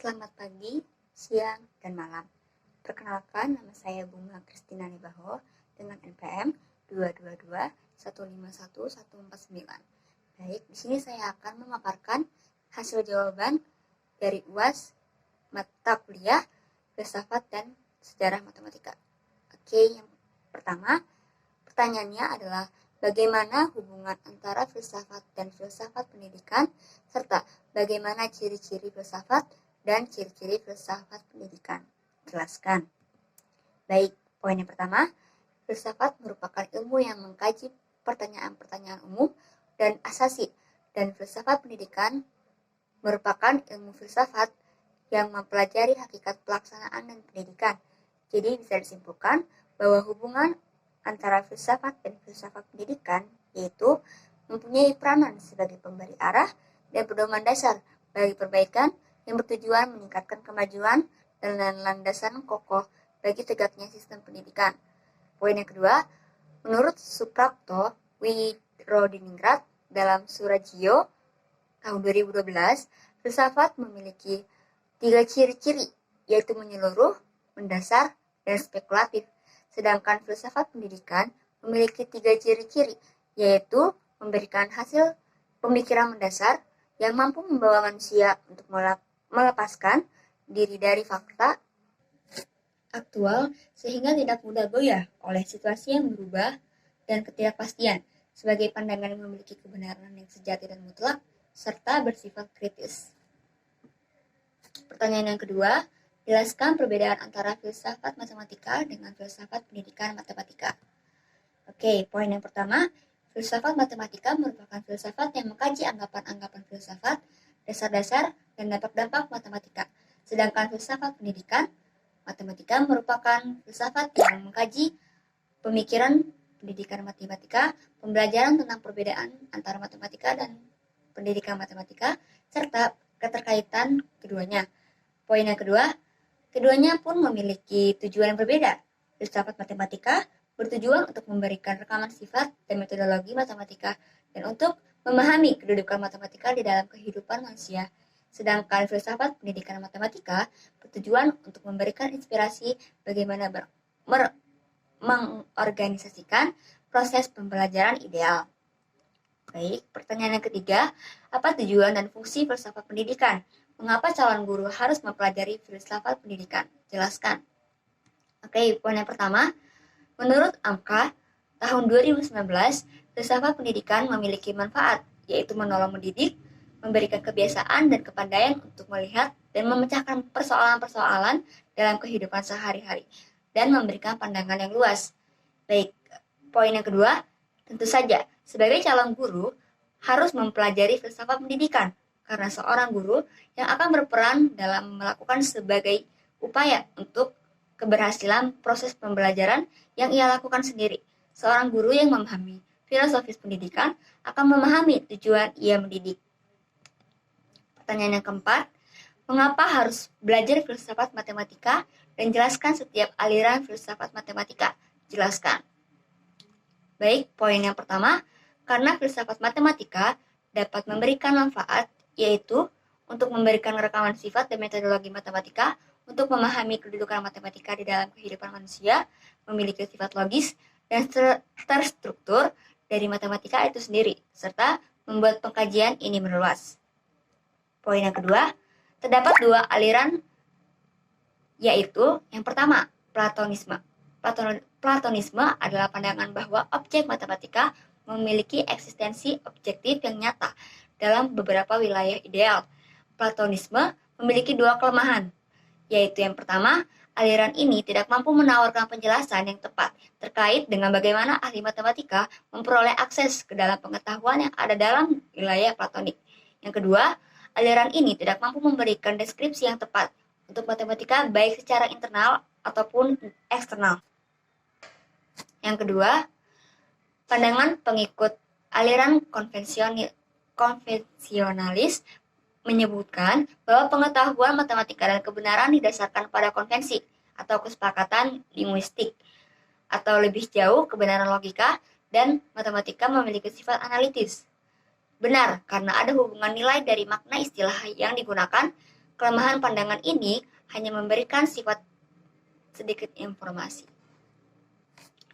Selamat pagi, siang, dan malam. Perkenalkan, nama saya Bunga Kristina Nibaho dengan NPM 222151149. Baik, di sini saya akan memaparkan hasil jawaban dari UAS mata kuliah filsafat dan sejarah matematika. Oke, yang pertama, pertanyaannya adalah bagaimana hubungan antara filsafat dan filsafat pendidikan, serta bagaimana ciri-ciri filsafat dan ciri-ciri filsafat pendidikan. Jelaskan. Baik, poin yang pertama, filsafat merupakan ilmu yang mengkaji pertanyaan-pertanyaan umum dan asasi, dan filsafat pendidikan merupakan ilmu filsafat yang mempelajari hakikat pelaksanaan dan pendidikan. Jadi bisa disimpulkan bahwa hubungan antara filsafat dan filsafat pendidikan yaitu mempunyai peranan sebagai pemberi arah dan pedoman dasar bagi perbaikan yang bertujuan meningkatkan kemajuan dan landasan kokoh bagi tegaknya sistem pendidikan. Poin yang kedua, menurut Suprapto Widrodiningrat dalam Surajio tahun 2012, filsafat memiliki 3 ciri-ciri, yaitu menyeluruh, mendasar, dan spekulatif. Sedangkan filsafat pendidikan memiliki 3 ciri-ciri, yaitu memberikan hasil pemikiran mendasar yang mampu membawa manusia untuk melepaskan diri dari fakta aktual sehingga tidak mudah goyah oleh situasi yang berubah dan ketidakpastian, sebagai pandangan yang memiliki kebenaran yang sejati dan mutlak, serta bersifat kritis. Pertanyaan yang kedua, jelaskan perbedaan antara filsafat matematika dengan filsafat pendidikan matematika. Oke, poin yang pertama, filsafat matematika merupakan filsafat yang mengkaji anggapan-anggapan filsafat, dasar-dasar, dan dampak-dampak matematika. Sedangkan filsafat pendidikan matematika merupakan filsafat yang mengkaji pemikiran pendidikan matematika, pembelajaran tentang perbedaan antara matematika dan pendidikan matematika, serta keterkaitan keduanya. Poin yang kedua, keduanya pun memiliki tujuan yang berbeda. Filsafat matematika bertujuan untuk memberikan rekaman sifat dan metodologi matematika dan untuk memahami kedudukan matematika di dalam kehidupan manusia. Sedangkan filsafat pendidikan matematika bertujuan untuk memberikan inspirasi bagaimana mengorganisasikan proses pembelajaran ideal. Baik, pertanyaan yang ketiga, apa tujuan dan fungsi filsafat pendidikan? Mengapa calon guru harus mempelajari filsafat pendidikan? Jelaskan. Oke, poin yang pertama, menurut AMKA, tahun 2019, filsafat pendidikan memiliki manfaat, yaitu menolong mendidik, memberikan kebiasaan dan kepandaian untuk melihat dan memecahkan persoalan-persoalan dalam kehidupan sehari-hari, dan memberikan pandangan yang luas. Baik, poin yang kedua, tentu saja, sebagai calon guru, harus mempelajari filsafat pendidikan, karena seorang guru yang akan berperan dalam melakukan sebagai upaya untuk keberhasilan proses pembelajaran yang ia lakukan sendiri. Seorang guru yang memahami filosofis pendidikan akan memahami tujuan ia mendidik. Pertanyaan yang keempat, mengapa harus belajar filsafat matematika dan jelaskan setiap aliran filsafat matematika? Jelaskan. Baik, poin yang pertama, karena filsafat matematika dapat memberikan manfaat, yaitu untuk memberikan rekaman sifat dan metodologi matematika, untuk memahami kedudukan matematika di dalam kehidupan manusia, memiliki sifat logis dan terstruktur dari matematika itu sendiri, serta membuat pengkajian ini meluas. Poin yang kedua, terdapat 2 aliran, yaitu yang pertama, Platonisme. Platonisme adalah pandangan bahwa objek matematika memiliki eksistensi objektif yang nyata dalam beberapa wilayah ideal. Platonisme memiliki 2 kelemahan, yaitu yang pertama, aliran ini tidak mampu menawarkan penjelasan yang tepat terkait dengan bagaimana ahli matematika memperoleh akses ke dalam pengetahuan yang ada dalam wilayah platonik. Yang kedua, aliran ini tidak mampu memberikan deskripsi yang tepat untuk matematika baik secara internal ataupun eksternal. Yang kedua, pandangan pengikut aliran konvensionalis menyebutkan bahwa pengetahuan matematika dan kebenaran didasarkan pada konvensi atau kesepakatan linguistik, atau lebih jauh kebenaran logika dan matematika memiliki sifat analitis. Benar, karena ada hubungan nilai dari makna istilah yang digunakan Kelemahan pandangan ini hanya memberikan sifat sedikit informasi.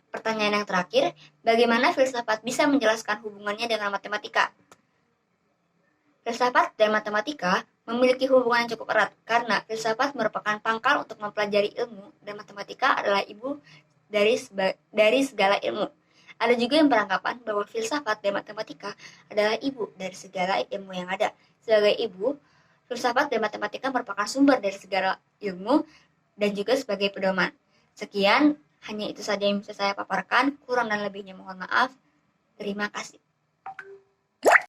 Pertanyaan yang terakhir, bagaimana filsafat bisa menjelaskan hubungannya dengan matematika? Filsafat dan matematika memiliki hubungan yang cukup erat karena filsafat merupakan pangkal untuk mempelajari ilmu dan matematika adalah ibu dari segala ilmu. Ada juga yang beranggapan bahwa filsafat dan matematika adalah ibu dari segala ilmu yang ada. Sebagai ibu, filsafat dan matematika merupakan sumber dari segala ilmu dan juga sebagai pedoman. Sekian, hanya itu saja yang bisa saya paparkan. Kurang dan lebihnya mohon maaf. Terima kasih.